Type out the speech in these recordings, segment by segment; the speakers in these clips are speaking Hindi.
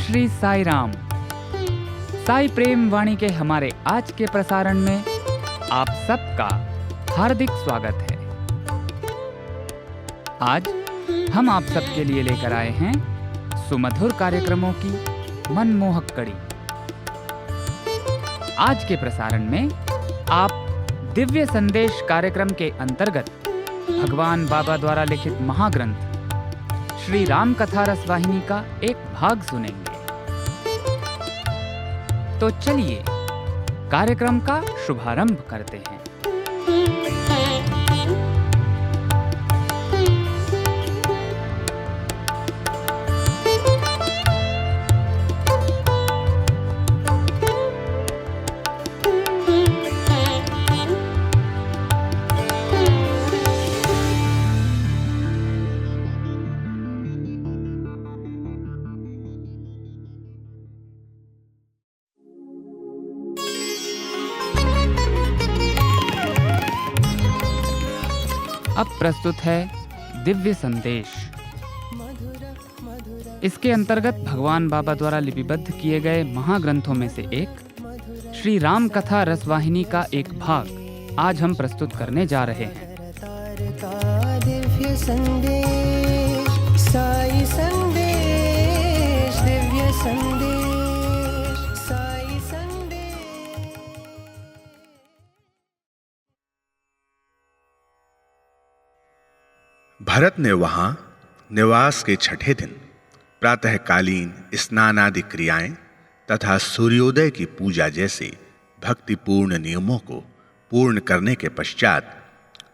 श्री साई राम। साई प्रेम वाणी के हमारे आज के प्रसारण में आप सबका हार्दिक स्वागत है। आज हम आप सबके लिए लेकर आए हैं सुमधुर कार्यक्रमों की मनमोहक कड़ी। आज के प्रसारण में आप दिव्य संदेश कार्यक्रम के अंतर्गत भगवान बाबा द्वारा लिखित महाग्रंथ श्री राम कथा रसवाहिनी का एक भाग सुनेंगे। तो चलिए कार्यक्रम का शुभारंभ करते हैं। अब प्रस्तुत है दिव्य संदेश। इसके अंतर्गत भगवान बाबा द्वारा लिपिबद्ध किए गए महाग्रंथों में से एक श्री राम कथा रसवाहिनी का एक भाग आज हम प्रस्तुत करने जा रहे हैं। दिव्य संदेश, साई संदेश, दिव्य संदेश, साई संदेश। भरत ने वहां निवास के छठे दिन प्रातःकालीन स्नान आदि क्रियाएं तथा सूर्योदय की पूजा जैसे भक्तिपूर्ण नियमों को पूर्ण करने के पश्चात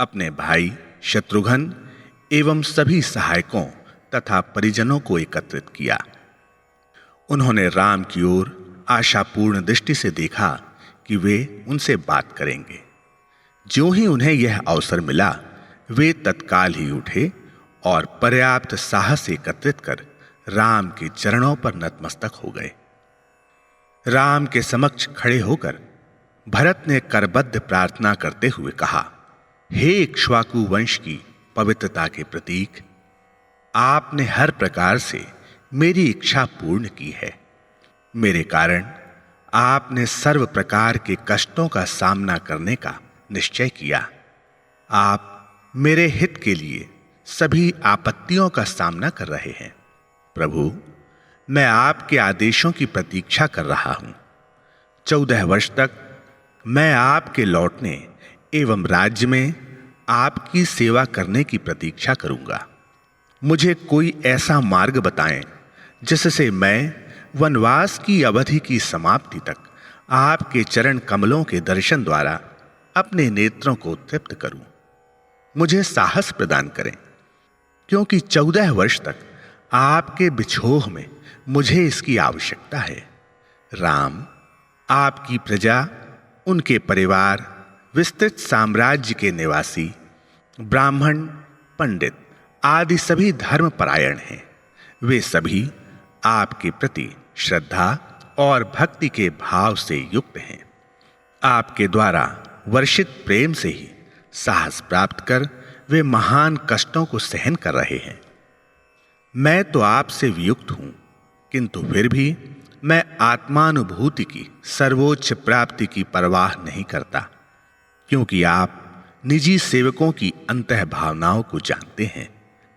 अपने भाई शत्रुघ्न एवं सभी सहायकों तथा परिजनों को एकत्रित किया। उन्होंने राम की ओर आशापूर्ण दृष्टि से देखा कि वे उनसे बात करेंगे। ज्यों ही उन्हें यह अवसर मिला, वे तत्काल ही उठे और पर्याप्त साहस एकत्रित कर राम के चरणों पर नतमस्तक हो गए। राम के समक्ष खड़े होकर भरत ने करबद्ध प्रार्थना करते हुए कहा, हे इक्ष्वाकु वंश की पवित्रता के प्रतीक, आपने हर प्रकार से मेरी इच्छा पूर्ण की है। मेरे कारण आपने सर्व प्रकार के कष्टों का सामना करने का निश्चय किया। आप मेरे हित के लिए सभी आपत्तियों का सामना कर रहे हैं। प्रभु, मैं आपके आदेशों की प्रतीक्षा कर रहा हूं। 14 वर्ष तक मैं आपके लौटने एवं राज्य में आपकी सेवा करने की प्रतीक्षा करूंगा। मुझे कोई ऐसा मार्ग बताएं जिससे मैं वनवास की अवधि की समाप्ति तक आपके चरण कमलों के दर्शन द्वारा अपने नेत्रों को तृप्त करूं। मुझे साहस प्रदान करें, क्योंकि 14 वर्ष तक आपके बिछोह में मुझे इसकी आवश्यकता है। राम, आपकी प्रजा, उनके परिवार, विस्तृत साम्राज्य के निवासी, ब्राह्मण, पंडित आदि सभी धर्मपरायण हैं। वे सभी आपके प्रति श्रद्धा और भक्ति के भाव से युक्त हैं। आपके द्वारा वर्षित प्रेम से ही साहस प्राप्त कर वे महान कष्टों को सहन कर रहे हैं। मैं तो आपसे वियुक्त हूं, किंतु फिर भी मैं आत्मानुभूति की सर्वोच्च प्राप्ति की परवाह नहीं करता, क्योंकि आप निजी सेवकों की अंतः भावनाओं को जानते हैं।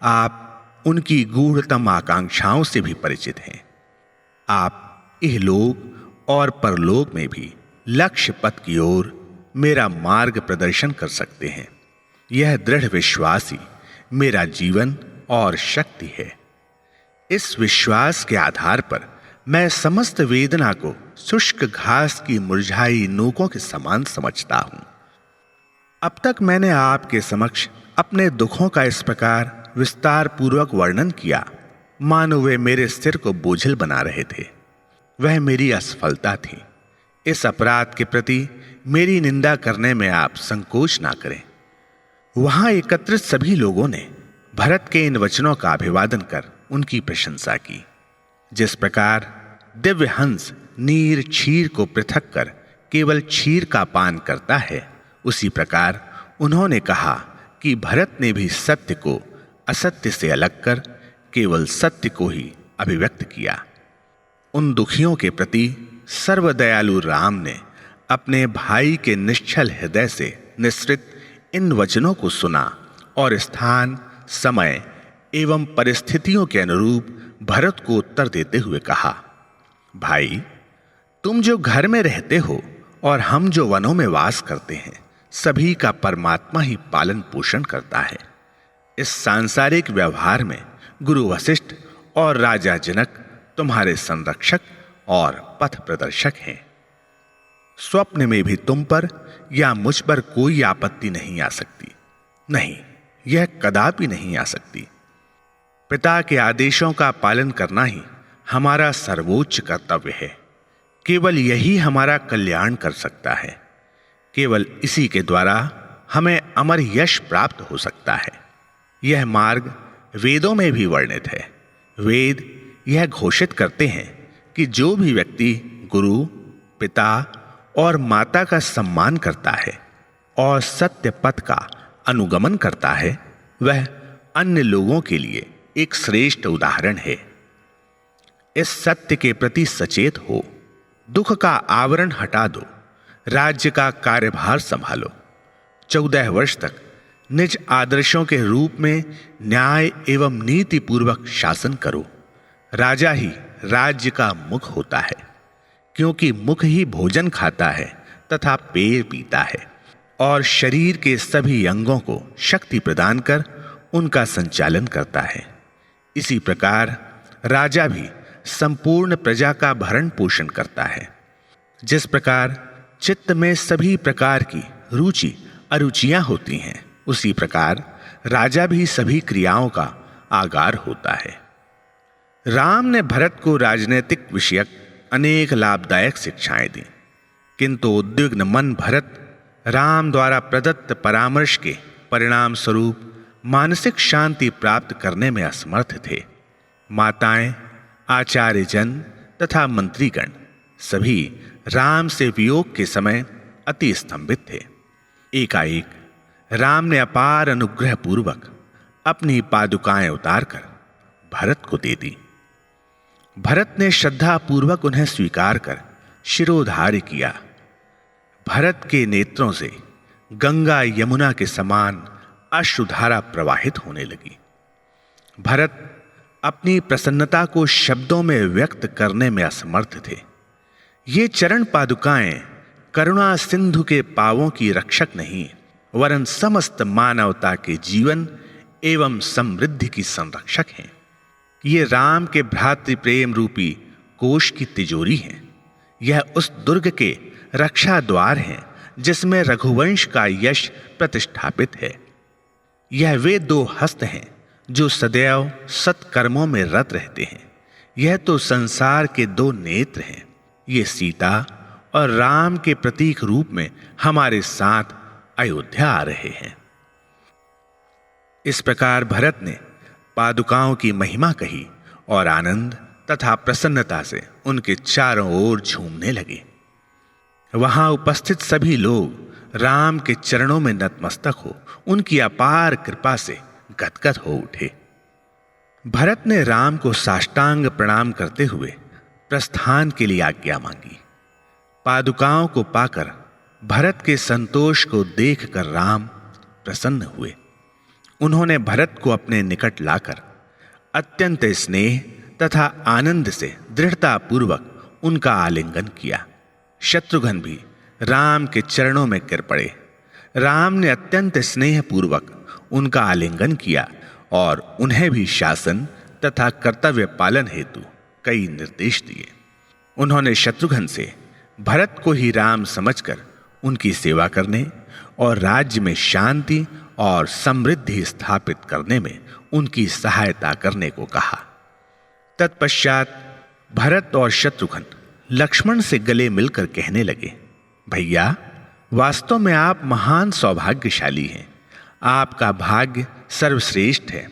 आप उनकी गूढ़तम आकांक्षाओं से भी परिचित हैं। आप इहलोक और परलोक में भी लक्ष्य पथ की ओर मेरा मार्ग प्रदर्शन कर सकते हैं। यह दृढ़ विश्वास ही मेरा जीवन और शक्ति है। इस विश्वास के आधार पर मैं समस्त वेदना को शुष्क घास की मुरझाई नोकों के समान समझता हूं। अब तक मैंने आपके समक्ष अपने दुखों का इस प्रकार विस्तार पूर्वक वर्णन किया, मानो वे मेरे सिर को बोझिल बना रहे थे। वह मेरी असफलता थी। इस अपराध के प्रति मेरी निंदा करने में आप संकोच ना करें। वहां एकत्रित सभी लोगों ने भरत के इन वचनों का अभिवादन कर उनकी प्रशंसा की। जिस प्रकार दिव्य हंस नीर क्षीर को पृथक कर केवल क्षीर का पान करता है, उसी प्रकार उन्होंने कहा कि भरत ने भी सत्य को असत्य से अलग कर केवल सत्य को ही अभिव्यक्त किया। उन दुखियों के प्रति सर्वदयालु राम ने अपने भाई के निश्चल हृदय से निःसृत इन वचनों को सुना और स्थान, समय एवं परिस्थितियों के अनुरूप भरत को उत्तर देते हुए कहा, भाई, तुम जो घर में रहते हो और हम जो वनों में वास करते हैं, सभी का परमात्मा ही पालन पोषण करता है। इस सांसारिक व्यवहार में गुरु वशिष्ठ और राजा जनक तुम्हारे संरक्षक और पथ प्रदर्शक हैं। स्वप्न में भी तुम पर या मुझ पर कोई आपत्ति नहीं आ सकती, नहीं, यह कदापि नहीं आ सकती। पिता के आदेशों का पालन करना ही हमारा सर्वोच्च कर्तव्य है। केवल यही हमारा कल्याण कर सकता है। केवल इसी के द्वारा हमें अमर यश प्राप्त हो सकता है। यह मार्ग वेदों में भी वर्णित है। वेद यह घोषित करते हैं कि जो भी व्यक्ति गुरु, पिता और माता का सम्मान करता है और सत्य पथ का अनुगमन करता है, वह अन्य लोगों के लिए एक श्रेष्ठ उदाहरण है। इस सत्य के प्रति सचेत हो, दुख का आवरण हटा दो, राज्य का कार्यभार संभालो। 14 वर्ष तक निज आदर्शों के रूप में न्याय एवं नीति पूर्वक शासन करो। राजा ही राज्य का मुख होता है, क्योंकि मुख ही भोजन खाता है तथा पेय पीता है और शरीर के सभी अंगों को शक्ति प्रदान कर उनका संचालन करता है। इसी प्रकार राजा भी संपूर्ण प्रजा का भरण पोषण करता है। जिस प्रकार चित्त में सभी प्रकार की रुचि अरुचियां होती हैं, उसी प्रकार राजा भी सभी क्रियाओं का आगार होता है। राम ने भरत को राजनीतिक विषयक अनेक लाभदायक शिक्षाएं दी, किंतु उद्विग्न मन भरत राम द्वारा प्रदत्त परामर्श के परिणाम स्वरूप मानसिक शांति प्राप्त करने में असमर्थ थे। माताएं, आचार्यजन तथा मंत्रीगण सभी राम से वियोग के समय अति स्तंभित थे। एकाएक राम ने अपार अनुग्रह पूर्वक अपनी पादुकाएं उतारकर भरत को दे दी। भरत ने श्रद्धा पूर्वक उन्हें स्वीकार कर शिरोधार्य किया। भरत के नेत्रों से गंगा यमुना के समान अश्रुधारा प्रवाहित होने लगी। भरत अपनी प्रसन्नता को शब्दों में व्यक्त करने में असमर्थ थे। ये चरण पादुकाएं करुणा सिंधु के पावों की रक्षक नहीं, वरन समस्त मानवता के जीवन एवं समृद्धि की संरक्षक हैं। ये राम के भ्रातृ प्रेम रूपी कोष की तिजोरी हैं। यह उस दुर्ग के रक्षा द्वार हैं जिसमें रघुवंश का यश प्रतिष्ठापित है। यह वे दो हस्त हैं जो सदैव सत्कर्मों में रत रहते हैं। यह तो संसार के दो नेत्र हैं। ये सीता और राम के प्रतीक रूप में हमारे साथ अयोध्या आ रहे हैं। इस प्रकार भरत ने पादुकाओं की महिमा कही और आनंद तथा प्रसन्नता से उनके चारों ओर झूमने लगे। वहां उपस्थित सभी लोग राम के चरणों में नतमस्तक हो उनकी अपार कृपा से गदगद हो उठे। भरत ने राम को साष्टांग प्रणाम करते हुए प्रस्थान के लिए आज्ञा मांगी। पादुकाओं को पाकर भरत के संतोष को देखकर राम प्रसन्न हुए। उन्होंने भरत को अपने निकट लाकर अत्यंत स्नेह तथा आनंद से दृढ़ता पूर्वक उनका आलिंगन किया। शत्रुघ्न भी राम के चरणों में गिर पड़े। राम ने अत्यंत स्नेह पूर्वक उनका आलिंगन किया और उन्हें भी शासन तथा कर्तव्य पालन हेतु कई निर्देश दिए। उन्होंने शत्रुघ्न से भरत को ही राम समझकर उनकी सेवा करने और राज्य में शांति और समृद्धि स्थापित करने में उनकी सहायता करने को कहा। तत्पश्चात भरत और शत्रुघ्न लक्ष्मण से गले मिलकर कहने लगे, भैया, वास्तव में आप महान सौभाग्यशाली हैं। आपका भाग्य सर्वश्रेष्ठ है।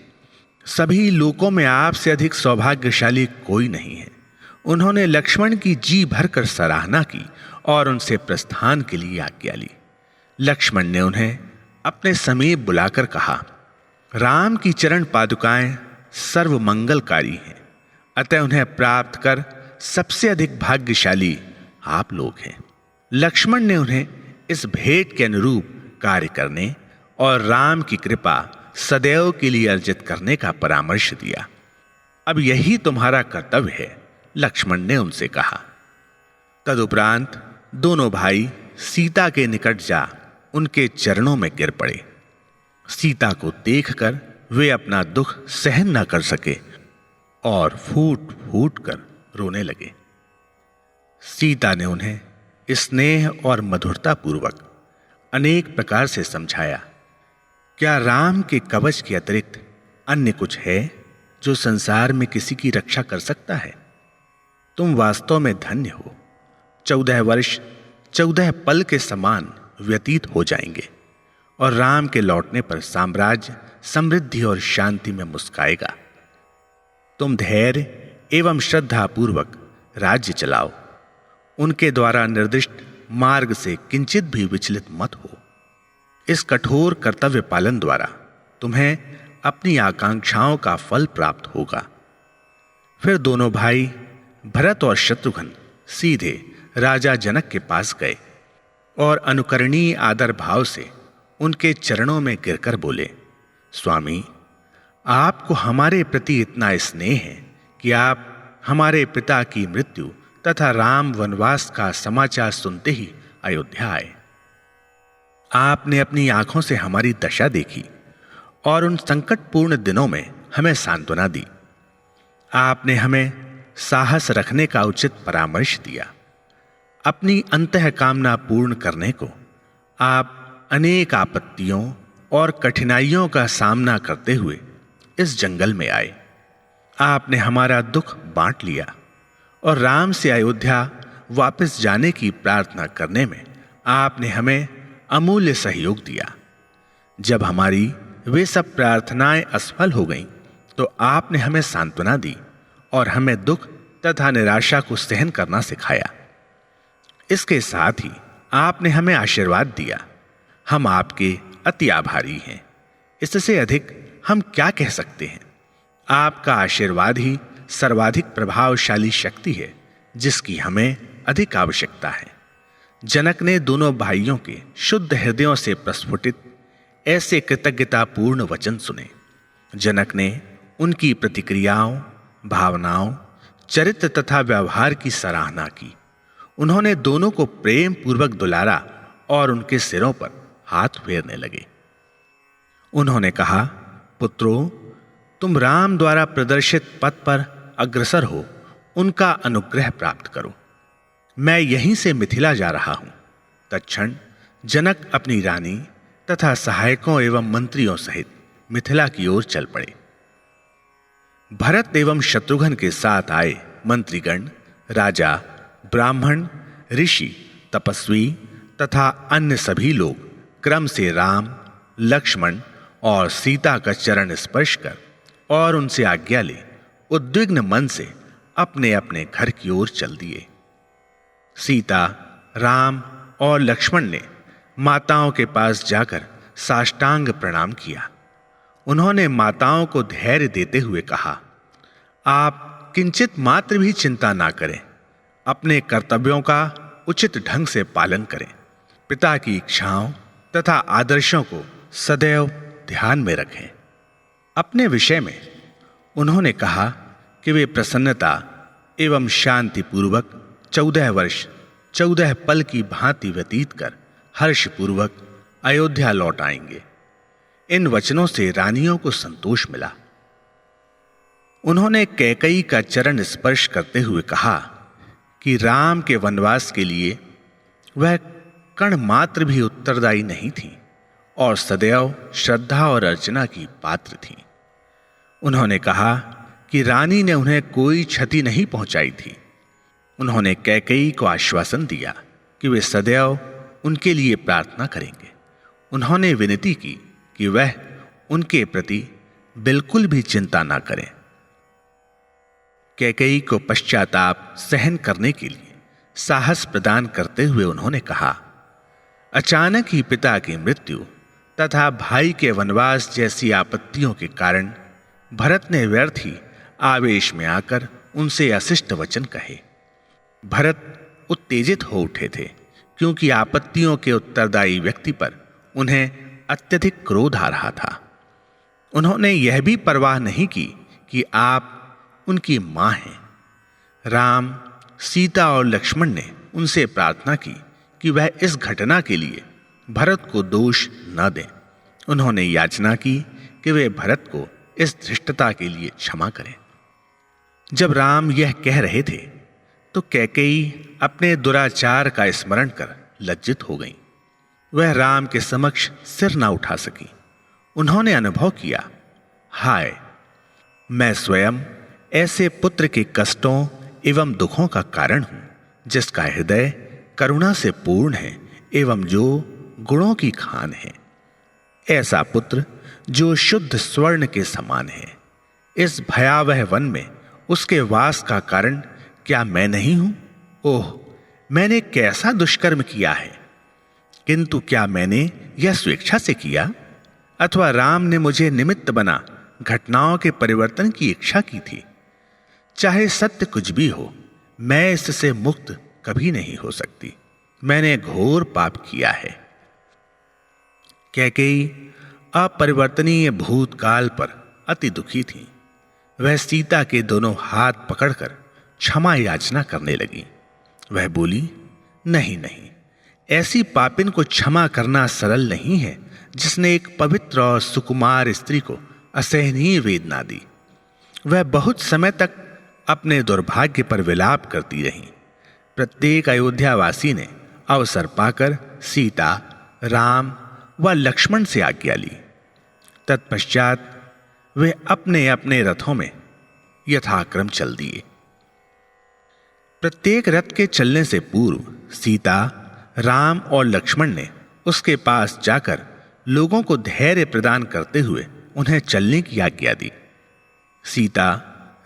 सभी लोकों में आपसे अधिक सौभाग्यशाली कोई नहीं है। उन्होंने लक्ष्मण की जी भरकर सराहना की और उनसे प्रस्थान के लिए आज्ञा ली। लक्ष्मण ने उन्हें अपने समीप बुलाकर कहा, राम की चरण पादुकाएं सर्व मंगलकारी हैं, अतः उन्हें प्राप्त कर सबसे अधिक भाग्यशाली आप लोग हैं। लक्ष्मण ने उन्हें इस भेंट के अनुरूप कार्य करने और राम की कृपा सदैव के लिए अर्जित करने का परामर्श दिया। अब यही तुम्हारा कर्तव्य है, लक्ष्मण ने उनसे कहा। तदुपरांत दोनों भाई सीता के निकट जा उनके चरणों में गिर पड़े। सीता को देखकर वे अपना दुख सहन न कर सके और फूट फूट कर रोने लगे। सीता ने उन्हें स्नेह और मधुरता पूर्वक अनेक प्रकार से समझाया। क्या राम के कवच के अतिरिक्त अन्य कुछ है जो संसार में किसी की रक्षा कर सकता है? तुम वास्तव में धन्य हो। 14 वर्ष 14 पल के समान व्यतीत हो जाएंगे और राम के लौटने पर साम्राज्य समृद्धि और शांति में मुस्काएगा। तुम धैर्य एवं श्रद्धा पूर्वक राज्य चलाओ। उनके द्वारा निर्दिष्ट मार्ग से किंचित भी विचलित मत हो। इस कठोर कर्तव्य पालन द्वारा तुम्हें अपनी आकांक्षाओं का फल प्राप्त होगा। फिर दोनों भाई भरत और शत्रुघ्न सीधे राजा जनक के पास गए और अनुकरणीय आदर भाव से उनके चरणों में गिरकर बोले, स्वामी, आपको हमारे प्रति इतना स्नेह है कि आप हमारे पिता की मृत्यु तथा राम वनवास का समाचार सुनते ही अयोध्या आए। आपने अपनी आंखों से हमारी दशा देखी और उन संकटपूर्ण दिनों में हमें सांत्वना दी। आपने हमें साहस रखने का उचित परामर्श दिया। अपनी अंतःकामना पूर्ण करने को आप अनेक आपत्तियों और कठिनाइयों का सामना करते हुए इस जंगल में आए। आपने हमारा दुख बांट लिया और राम से अयोध्या वापस जाने की प्रार्थना करने में आपने हमें अमूल्य सहयोग दिया। जब हमारी वे सब प्रार्थनाएं असफल हो गईं, तो आपने हमें सांत्वना दी और हमें दुख तथा निराशा को सहन करना सिखाया। इसके साथ ही आपने हमें आशीर्वाद दिया। हम आपके अति आभारी हैं। इससे अधिक हम क्या कह सकते हैं? आपका आशीर्वाद ही सर्वाधिक प्रभावशाली शक्ति है जिसकी हमें अधिक आवश्यकता है। जनक ने दोनों भाइयों के शुद्ध हृदयों से प्रस्फुटित ऐसे कृतज्ञतापूर्ण वचन सुने। जनक ने उनकी प्रतिक्रियाओं, भावनाओं, चरित्र तथा व्यवहार की सराहना की। उन्होंने दोनों को प्रेम पूर्वक दुलारा और उनके सिरों पर हाथ फेरने लगे। उन्होंने कहा, पुत्रों, तुम राम द्वारा प्रदर्शित पथ पर अग्रसर हो, उनका अनुग्रह प्राप्त करो। मैं यहीं से मिथिला जा रहा हूं। तत्क्षण जनक अपनी रानी तथा सहायकों एवं मंत्रियों सहित मिथिला की ओर चल पड़े। भरत एवं शत्रुघ्न के साथ आए मंत्रीगण, राजा, ब्राह्मण, ऋषि, तपस्वी तथा अन्य सभी लोग क्रम से राम, लक्ष्मण और सीता का चरण स्पर्श कर और उनसे आज्ञा ले उद्विग्न मन से अपने अपने घर की ओर चल दिए। सीता, राम और लक्ष्मण ने माताओं के पास जाकर साष्टांग प्रणाम किया। उन्होंने माताओं को धैर्य देते हुए कहा, आप किंचित मात्र भी चिंता ना करें। अपने कर्तव्यों का उचित ढंग से पालन करें। पिता की इच्छाओं तथा आदर्शों को सदैव ध्यान में रखें। अपने विषय में उन्होंने कहा कि वे प्रसन्नता एवं शांति पूर्वक 14 वर्ष 14 पल की भांति व्यतीत कर हर्षपूर्वक अयोध्या लौट आएंगे। इन वचनों से रानियों को संतोष मिला। उन्होंने कैकेयी का चरण स्पर्श करते हुए कहा कि राम के वनवास के लिए वह कण मात्र भी उत्तरदायी नहीं थी और सदैव श्रद्धा और अर्चना की पात्र थी। उन्होंने कहा कि रानी ने उन्हें कोई क्षति नहीं पहुंचाई थी। उन्होंने कैकेयी को आश्वासन दिया कि वे सदैव उनके लिए प्रार्थना करेंगे। उन्होंने विनती की कि वह उनके प्रति बिल्कुल भी चिंता ना करें। कैकेयी को पश्चाताप सहन करने के लिए साहस प्रदान करते हुए उन्होंने कहा, अचानक ही पिता की मृत्यु तथा भाई के वनवास जैसी आपत्तियों के कारण भरत ने व्यर्थ ही आवेश में आकर उनसे अशिष्ट वचन कहे। भरत उत्तेजित हो उठे थे, क्योंकि आपत्तियों के उत्तरदायी व्यक्ति पर उन्हें अत्यधिक क्रोध आ रहा था। उन्होंने यह भी परवाह नहीं की कि आप उनकी मां हैं। राम, सीता और लक्ष्मण ने उनसे प्रार्थना की कि वह इस घटना के लिए भरत को दोष न दें। उन्होंने याचना की कि वे भरत को इस धृष्टता के लिए क्षमा करें। जब राम यह कह रहे थे तो कैकेयी अपने दुराचार का स्मरण कर लज्जित हो गईं। वह राम के समक्ष सिर न उठा सकी। उन्होंने अनुभव किया, हाय, मैं स्वयं ऐसे पुत्र के कष्टों एवं दुखों का कारण हूं, जिसका हृदय करुणा से पूर्ण है एवं जो गुणों की खान है। ऐसा पुत्र जो शुद्ध स्वर्ण के समान है। इस भयावह वन में उसके वास का कारण क्या मैं नहीं हूं? ओह, मैंने कैसा दुष्कर्म किया है! किंतु क्या मैंने यह स्वेच्छा से किया, अथवा राम ने मुझे निमित्त बना घटनाओं के परिवर्तन की इच्छा की थी? चाहे सत्य कुछ भी हो, मैं इससे मुक्त कभी नहीं हो सकती। मैंने घोर पाप किया है। कैकेयी अपरिवर्तनीय भूतकाल पर अति दुखी थी। वह सीता के दोनों हाथ पकड़कर क्षमा याचना करने लगी। वह बोली, नहीं नहीं, ऐसी पापिन को क्षमा करना सरल नहीं है, जिसने एक पवित्र और सुकुमार स्त्री को असहनीय वेदना दी। वह बहुत समय तक अपने दुर्भाग्य पर विलाप करती रही। प्रत्येक अयोध्यावासी ने अवसर पाकर सीता, राम व लक्ष्मण से आज्ञा ली। तत्पश्चात वे अपने अपने रथों में यथाक्रम चल दिए। प्रत्येक रथ के चलने से पूर्व सीता, राम और लक्ष्मण ने उसके पास जाकर लोगों को धैर्य प्रदान करते हुए उन्हें चलने की आज्ञा दी। सीता,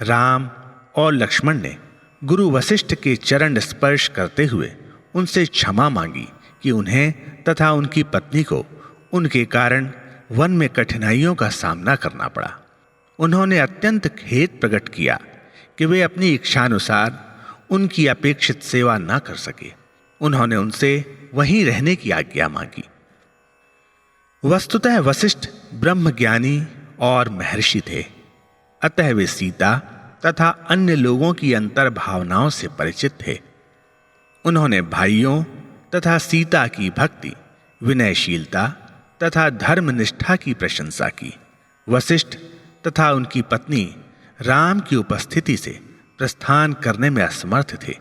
राम और लक्ष्मण ने गुरु वशिष्ठ के चरण स्पर्श करते हुए उनसे क्षमा मांगी कि उन्हें तथा उनकी पत्नी को उनके कारण वन में कठिनाइयों का सामना करना पड़ा। उन्होंने अत्यंत खेद प्रकट किया कि वे अपनी इच्छानुसार उनकी अपेक्षित सेवा न कर सके। उन्होंने उनसे वहीं रहने की आज्ञा मांगी। वस्तुतः वशिष्ठ ब्रह्मज्ञानी और महर्षि थे, अतः वे सीता तथा अन्य लोगों की अंतर भावनाओं से परिचित थे। उन्होंने भाइयों तथा सीता की भक्ति, विनयशीलता तथा धर्मनिष्ठा की प्रशंसा की। वशिष्ठ तथा उनकी पत्नी राम की उपस्थिति से प्रस्थान करने में असमर्थ थे,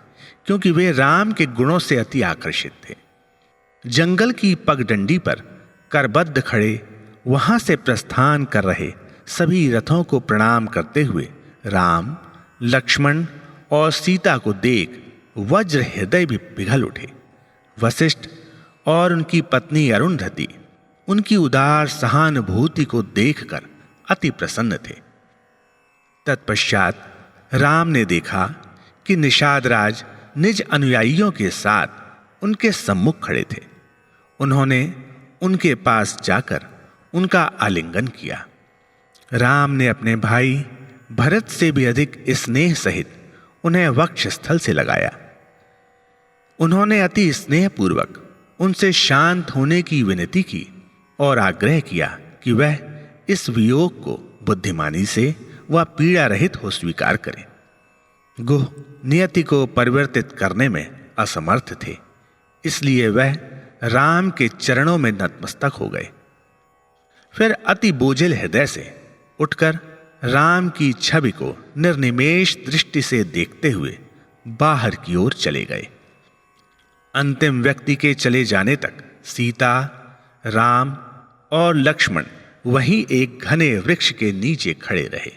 क्योंकि वे राम के गुणों से अति आकर्षित थे। जंगल की पगडंडी पर करबद्ध खड़े वहां से प्रस्थान कर रहे सभी रथों को प्रणाम करते हुए राम, लक्ष्मण और सीता को देख वज्र हृदय भी पिघल उठे। वशिष्ठ और उनकी पत्नी अरुंधति उनकी उदार सहानुभूति को देखकर अति प्रसन्न थे। तत्पश्चात राम ने देखा कि निषाद राज निज अनुयायियों के साथ उनके सम्मुख खड़े थे। उन्होंने उनके पास जाकर उनका आलिंगन किया। राम ने अपने भाई भरत से भी अधिक स्नेह सहित उन्हें वक्षस्थल से लगाया। उन्होंने अति स्नेहपूर्वक उनसे शांत होने की विनती की और आग्रह किया कि वह इस वियोग को बुद्धिमानी से व पीड़ा रहित हो स्वीकार करें। गुह नियति को परिवर्तित करने में असमर्थ थे, इसलिए वह राम के चरणों में नतमस्तक हो गए। फिर अति बोझिल हृदय से उठकर राम की छवि को निर्निमेष दृष्टि से देखते हुए बाहर की ओर चले गए। अंतिम व्यक्ति के चले जाने तक सीता, राम और लक्ष्मण वहीं एक घने वृक्ष के नीचे खड़े रहे।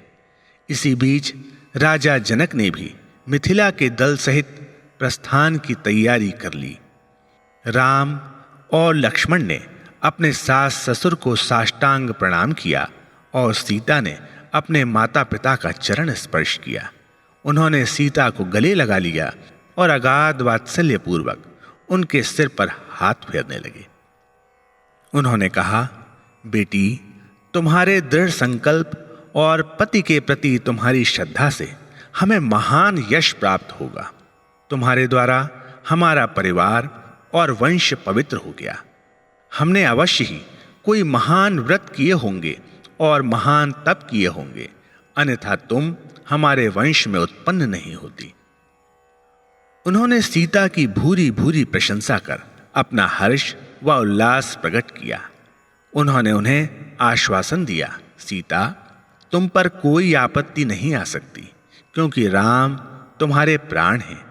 इसी बीच राजा जनक ने भी मिथिला के दल सहित प्रस्थान की तैयारी कर ली। राम और लक्ष्मण ने अपने सास ससुर को साष्टांग प्रणाम किया और सीता ने अपने माता पिता का चरण स्पर्श किया। उन्होंने सीता को गले लगा लिया और अगाध वात्सल्य पूर्वक उनके सिर पर हाथ फेरने लगे। उन्होंने कहा, बेटी, तुम्हारे दृढ़ संकल्प और पति के प्रति तुम्हारी श्रद्धा से हमें महान यश प्राप्त होगा। तुम्हारे द्वारा हमारा परिवार और वंश पवित्र हो गया। हमने अवश्य ही कोई महान व्रत किए होंगे और महान तप किए होंगे, अन्यथा तुम हमारे वंश में उत्पन्न नहीं होती। उन्होंने सीता की भूरी भूरी प्रशंसा कर अपना हर्ष व उल्लास प्रकट किया। उन्होंने उन्हें आश्वासन दिया, सीता, तुम पर कोई आपत्ति नहीं आ सकती, क्योंकि राम तुम्हारे प्राण हैं।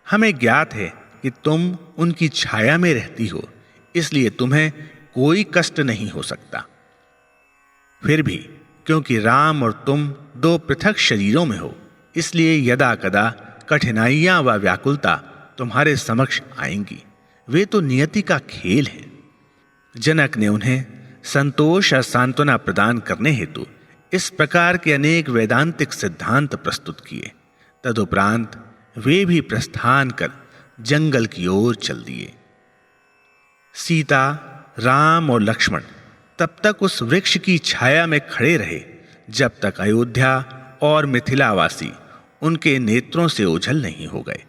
हमें ज्ञात है कि तुम उनकी छाया में रहती हो, इसलिए तुम्हें कोई कष्ट नहीं हो सकता। फिर भी क्योंकि राम और तुम दो पृथक शरीरों में हो, इसलिए यदा कदा कठिनाइयां व व्याकुलता तुम्हारे समक्ष आएंगी। वे तो नियति का खेल है। जनक ने उन्हें संतोष और सांत्वना प्रदान करने हेतु इस प्रकार के अनेक वैदांतिक सिद्धांत प्रस्तुत किए। तदुपरांत वे भी प्रस्थान कर जंगल की ओर चल दिए। सीता, राम और लक्ष्मण तब तक उस वृक्ष की छाया में खड़े रहे जब तक अयोध्या और मिथिलावासी उनके नेत्रों से ओझल नहीं हो गए।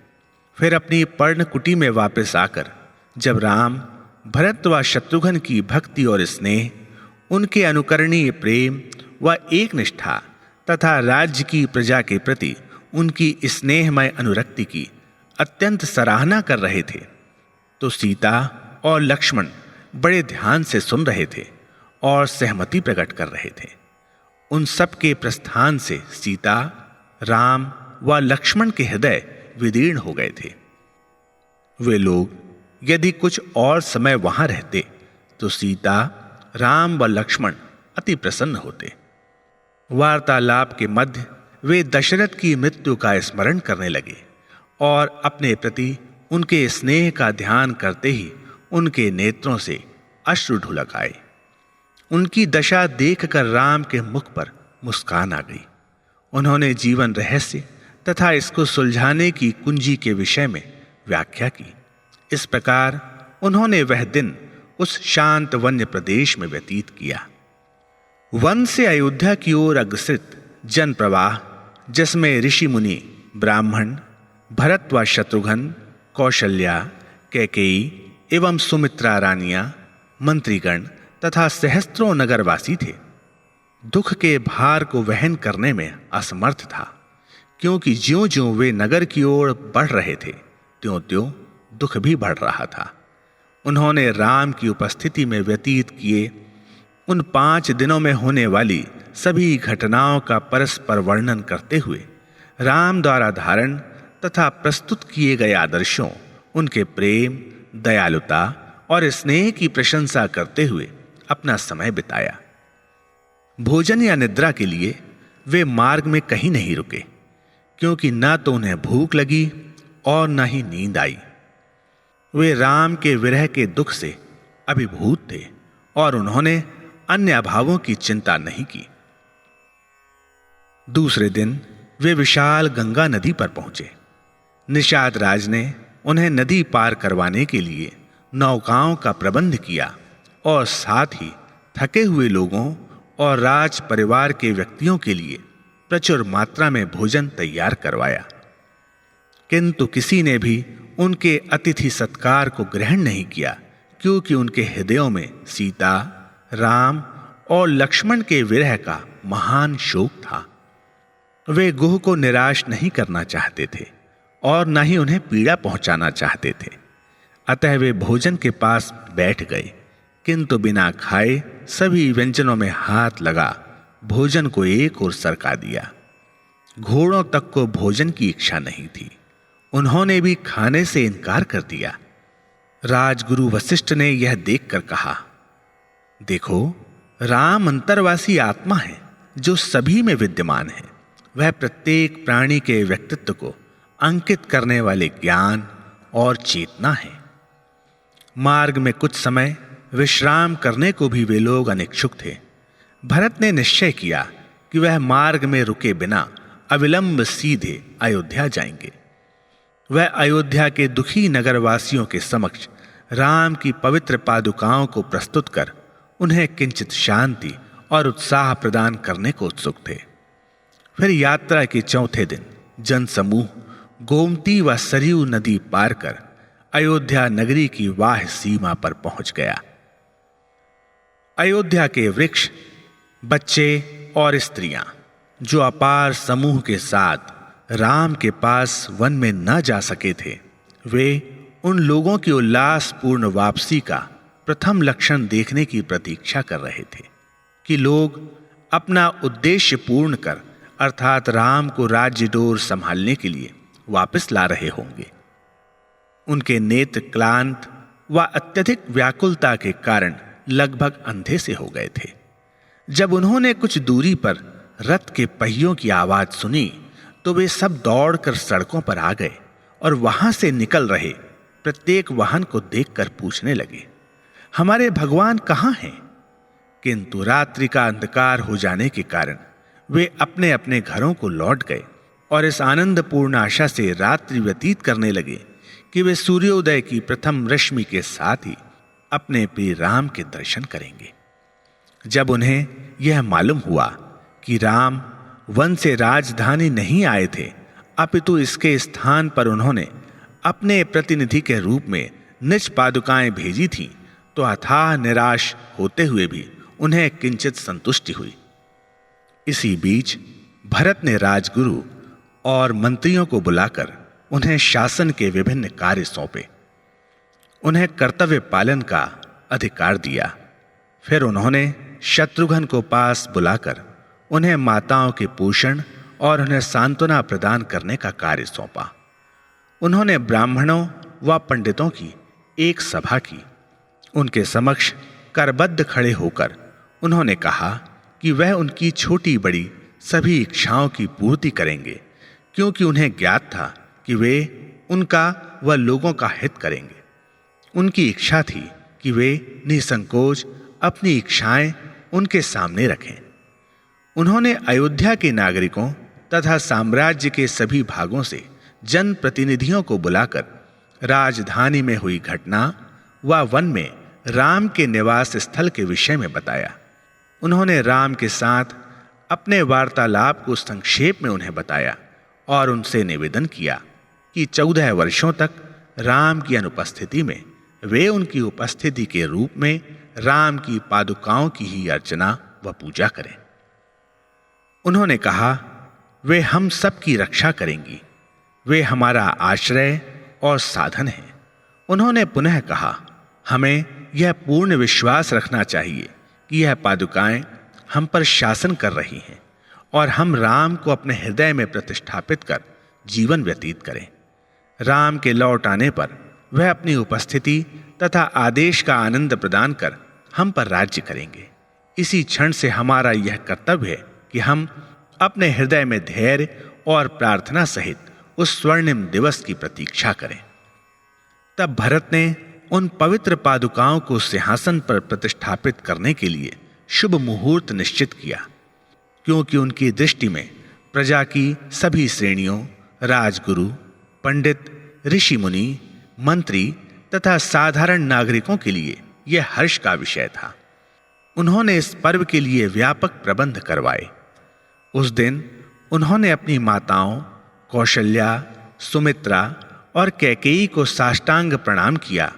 फिर अपनी पर्णकुटी में वापस आकर जब राम, भरत व शत्रुघ्न की भक्ति और स्नेह, उनके अनुकरणीय प्रेम व एक निष्ठा तथा राज्य की प्रजा के प्रति उनकी स्नेहमय अनुरक्ति की अत्यंत सराहना कर रहे थे, तो सीता और लक्ष्मण बड़े ध्यान से सुन रहे थे और सहमति प्रकट कर रहे थे। उन सब के प्रस्थान से सीता, राम व लक्ष्मण के हृदय विदीर्ण हो गए थे। वे लोग यदि कुछ और समय वहां रहते तो सीता, राम व लक्ष्मण अति प्रसन्न होते। वार्तालाप के मध्य वे दशरथ की मृत्यु का स्मरण करने लगे और अपने प्रति उनके स्नेह का ध्यान करते ही उनके नेत्रों से अश्रु ढुलक आए। उनकी दशा देखकर राम के मुख पर मुस्कान आ गई। उन्होंने जीवन रहस्य तथा इसको सुलझाने की कुंजी के विषय में व्याख्या की। इस प्रकार उन्होंने वह दिन उस शांत वन्य प्रदेश में व्यतीत किया। वन से अयोध्या की ओर अग्रसित जन प्रवाह, जिसमें ऋषि मुनि, ब्राह्मण, भरत व शत्रुघ्न, कौशल्या, कैकेयी एवं सुमित्रा रानियां, मंत्रीगण तथा सहस्त्रों नगरवासी थे, दुख के भार को वहन करने में असमर्थ था, क्योंकि ज्यों-ज्यों वे नगर की ओर बढ़ रहे थे त्यों-त्यों दुख भी बढ़ रहा था। उन्होंने राम की उपस्थिति में व्यतीत किए उन 5 दिनों में होने वाली सभी घटनाओं का परस्पर वर्णन करते हुए राम द्वारा धारण तथा प्रस्तुत किए गए आदर्शों, उनके प्रेम, दयालुता और स्नेह की प्रशंसा करते हुए अपना समय बिताया। भोजन या निद्रा के लिए वे मार्ग में कहीं नहीं रुके, क्योंकि न तो उन्हें भूख लगी और न ही नींद आई। वे राम के विरह के दुख से अभिभूत थे और उन्होंने अन्य अभावों की चिंता नहीं की। दूसरे दिन वे विशाल गंगा नदी पर पहुंचे। निषाद राज ने उन्हें नदी पार करवाने के लिए नौकाओं का प्रबंध किया और साथ ही थके हुए लोगों और राज परिवार के व्यक्तियों के लिए प्रचुर मात्रा में भोजन तैयार करवाया। किंतु किसी ने भी उनके अतिथि सत्कार को ग्रहण नहीं किया, क्योंकि उनके हृदयों में सीता, राम और लक्ष्मण के विरह का महान शोक था। वे गुह को निराश नहीं करना चाहते थे और न ही उन्हें पीड़ा पहुंचाना चाहते थे। अतः वे भोजन के पास बैठ गए, किंतु बिना खाए सभी व्यंजनों में हाथ लगा भोजन को एक ओर सरका दिया। घोड़ों तक को भोजन की इच्छा नहीं थी। उन्होंने भी खाने से इनकार कर दिया। राजगुरु वशिष्ठ ने यह देखकर कहा, देखो, राम अंतर्वासी आत्मा है जो सभी में विद्यमान है। वह प्रत्येक प्राणी के व्यक्तित्व को अंकित करने वाले ज्ञान और चेतना है। मार्ग में कुछ समय विश्राम करने को भी वे लोग अनिच्छुक थे। भरत ने निश्चय किया कि वह मार्ग में रुके बिना अविलंब सीधे अयोध्या जाएंगे। वह अयोध्या के दुखी नगरवासियों के समक्ष राम की पवित्र पादुकाओं को प्रस्तुत कर उन्हें किंचित शांति और उत्साह प्रदान करने को उत्सुक थे। फिर यात्रा के चौथे दिन जनसमूह गोमती व सरयू नदी पार कर अयोध्या नगरी की वाह सीमा पर पहुंच गया। अयोध्या के वृक्ष, बच्चे और स्त्रियां जो अपार समूह के साथ राम के पास वन में न जा सके थे, वे उन लोगों की उल्लासपूर्ण वापसी का प्रथम लक्षण देखने की प्रतीक्षा कर रहे थे कि लोग अपना उद्देश्य पूर्ण कर अर्थात राम को राज्य डोर संभालने के लिए वापस ला रहे होंगे। उनके नेत्र क्लांत व अत्यधिक व्याकुलता के कारण लगभग अंधे से हो गए थे। जब उन्होंने कुछ दूरी पर रथ के पहियों की आवाज सुनी तो वे सब दौड़कर सड़कों पर आ गए और वहां से निकल रहे प्रत्येक वाहन को देखकर पूछने लगे, हमारे भगवान कहाँ हैं? किंतु रात्रि का अंधकार हो जाने के कारण वे अपने अपने घरों को लौट गए और इस आनंदपूर्ण आशा से रात्रि व्यतीत करने लगे कि वे सूर्योदय की प्रथम रश्मि के साथ ही अपने प्रिय राम के दर्शन करेंगे। जब उन्हें यह मालूम हुआ कि राम वन से राजधानी नहीं आए थे, अपितु इसके स्थान पर उन्होंने अपने प्रतिनिधि के रूप में निज पादुकाएं भेजी थीं, तो अथाह निराश होते हुए भी उन्हें किंचित संतुष्टि हुई। इसी बीच भरत ने राजगुरु और मंत्रियों को बुलाकर उन्हें शासन के विभिन्न कार्य सौंपे, उन्हें कर्तव्य पालन का अधिकार दिया। फिर उन्होंने शत्रुघ्न को पास बुलाकर उन्हें माताओं के पोषण और उन्हें सांत्वना प्रदान करने का कार्य सौंपा। उन्होंने ब्राह्मणों व पंडितों की एक सभा की। उनके समक्ष करबद्ध खड़े होकर उन्होंने कहा कि वह उनकी छोटी बड़ी सभी इच्छाओं की पूर्ति करेंगे, क्योंकि उन्हें ज्ञात था कि वे उनका व लोगों का हित करेंगे। उनकी इच्छा थी कि वे निसंकोच अपनी इच्छाएं उनके सामने रखें। उन्होंने अयोध्या के नागरिकों तथा साम्राज्य के सभी भागों से जनप्रतिनिधियों को बुलाकर राजधानी में हुई घटना व वन में राम के निवास स्थल के विषय में बताया। उन्होंने राम के साथ अपने वार्तालाप को संक्षेप में उन्हें बताया और उनसे निवेदन किया कि 14 वर्षों तक राम की अनुपस्थिति में वे उनकी उपस्थिति के रूप में राम की पादुकाओं की ही अर्चना व पूजा करें। उन्होंने कहा, वे हम सब की रक्षा करेंगी, वे हमारा आश्रय और साधन हैं। उन्होंने पुनः कहा, हमें यह पूर्ण विश्वास रखना चाहिए कि यह पादुकाएं हम पर शासन कर रही हैं और हम राम को अपने हृदय में प्रतिष्ठापित कर जीवन व्यतीत करें। राम के लौट आने पर वह अपनी उपस्थिति तथा आदेश का आनंद प्रदान कर हम पर राज्य करेंगे। इसी क्षण से हमारा यह कर्तव्य है कि हम अपने हृदय में धैर्य और प्रार्थना सहित उस स्वर्णिम दिवस की प्रतीक्षा करें। तब भरत ने उन पवित्र पादुकाओं को सिंहासन पर प्रतिष्ठापित करने के लिए शुभ मुहूर्त निश्चित किया, क्योंकि उनकी दृष्टि में प्रजा की सभी श्रेणियों, राजगुरु, पंडित, ऋषि मुनि, मंत्री तथा साधारण नागरिकों के लिए यह हर्ष का विषय था। उन्होंने इस पर्व के लिए व्यापक प्रबंध करवाए। उस दिन उन्होंने अपनी माताओं कौशल्या, सुमित्रा और कैकेयी को साष्टांग प्रणाम किया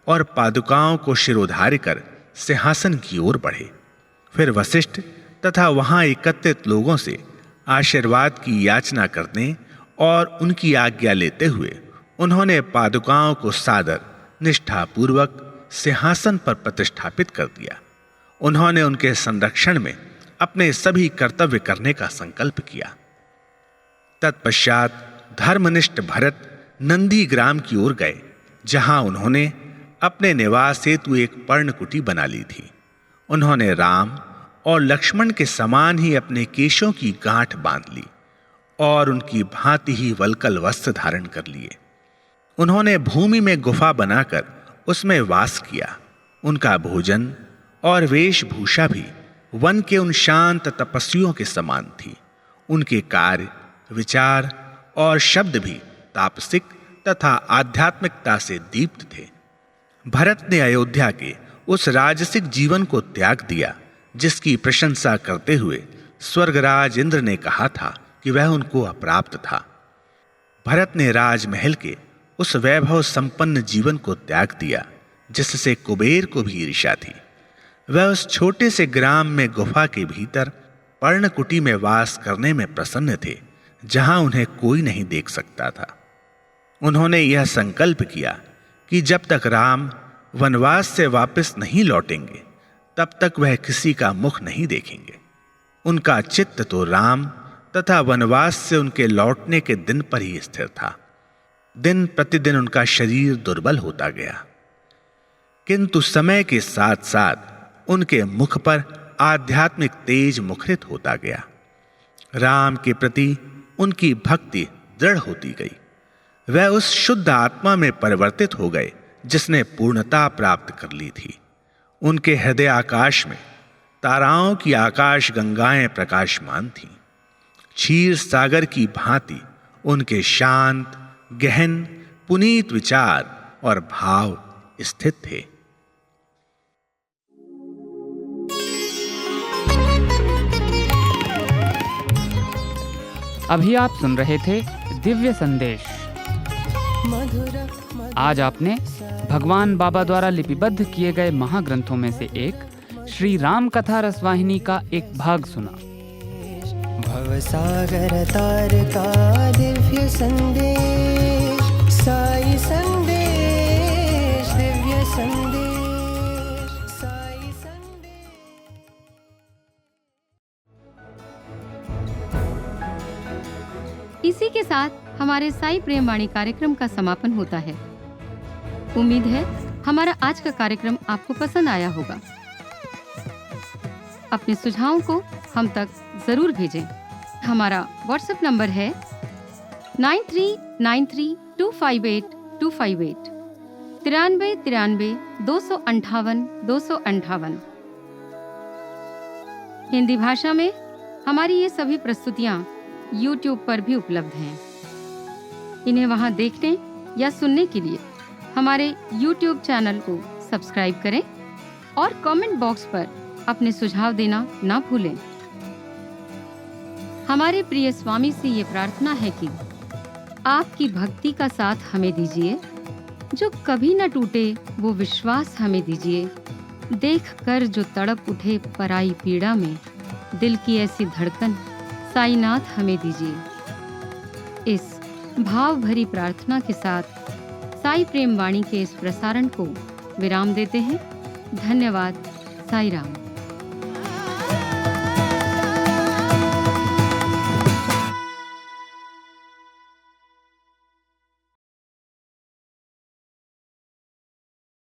और पादुकाओं को शिरोधार्य कर सिंहासन की ओर बढ़े। फिर वशिष्ठ तथा वहां एकत्रित लोगों से आशीर्वाद की याचना करने और उनकी आज्ञा लेते हुए उन्होंने पादुकाओं को सादर निष्ठापूर्वक सिंहासन पर प्रतिष्ठापित कर दिया। उन्होंने उनके संरक्षण में अपने सभी कर्तव्य करने का संकल्प किया। तत्पश्चात धर्मनिष्ठ भरत नंदी ग्राम की ओर गए, जहां उन्होंने अपने निवास हेतु एक पर्णकुटी बना ली थी। उन्होंने राम और लक्ष्मण के समान ही अपने केशों की गांठ बांध ली और उनकी भांति ही वल्कल वस्त्र धारण कर लिए। उन्होंने भूमि में गुफा बनाकर उसमें वास किया। उनका भोजन और वेशभूषा भी वन के उन शांत तपस्वियों के समान थी। उनके कार्य, विचार और शब्द भी तापसिक तथा आध्यात्मिकता से दीप्त थे। भरत ने अयोध्या के उस राजसिक जीवन को त्याग दिया जिसकी प्रशंसा करते हुए स्वर्गराज इंद्र ने कहा था कि वह उनको अप्राप्त था। भरत ने राजमहल के उस वैभव संपन्न जीवन को त्याग दिया जिससे कुबेर को भी ईर्ष्या थी। वह उस छोटे से ग्राम में गुफा के भीतर पर्णकुटी में वास करने में प्रसन्न थे, जहां उन्हें कोई नहीं देख सकता था। उन्होंने यह संकल्प किया कि जब तक राम वनवास से वापस नहीं लौटेंगे तब तक वह किसी का मुख नहीं देखेंगे। उनका चित्त तो राम तथा वनवास से उनके लौटने के दिन पर ही स्थिर था। दिन प्रतिदिन उनका शरीर दुर्बल होता गया, किंतु समय के साथ साथ उनके मुख पर आध्यात्मिक तेज मुखरित होता गया। राम के प्रति उनकी भक्ति दृढ़ होती गई। वह उस शुद्ध आत्मा में परिवर्तित हो गए जिसने पूर्णता प्राप्त कर ली थी। उनके हृदय आकाश में ताराओं की आकाश गंगाएं प्रकाशमान थीं। क्षीर सागर की भांति उनके शांत, गहन, पुनीत विचार और भाव स्थित थे। अभी आप सुन रहे थे दिव्य संदेश। मधुर आज आपने भगवान बाबा द्वारा लिपिबद्ध किए गए महाग्रंथों में से एक श्री राम कथा रसवाहिनी का एक भाग सुना। भवसागर तार का दिव्य संदेश, साई संदेश, दिव्य संदेश, साई संदेश। इसी के साथ हमारे साई प्रेम वाणी कार्यक्रम का समापन होता है। उम्मीद है हमारा आज का कार्यक्रम आपको पसंद आया होगा। अपने सुझावों को हम तक जरूर भेजें। हमारा व्हाट्सएप नंबर है 9393258258 9393 258 258। हिंदी भाषा में हमारी ये सभी प्रस्तुतियाँ YouTube पर भी उपलब्ध हैं। इन्हें वहां देखने या सुनने के लिए हमारे YouTube चैनल को सब्सक्राइब करें और कमेंट बॉक्स पर अपने सुझाव देना ना भूलें। हमारे प्रिय स्वामी से ये प्रार्थना है कि आपकी भक्ति का साथ हमें दीजिए, जो कभी न टूटे वो विश्वास हमें दीजिए। देखकर जो तड़प उठे पराई पीड़ा में, दिल की ऐसी धड़कन साईनाथ हमें दीजिए। इस भाव भरी प्रार्थना के साथ साई प्रेम वाणी के इस प्रसारण को विराम देते हैं। धन्यवाद। साई राम।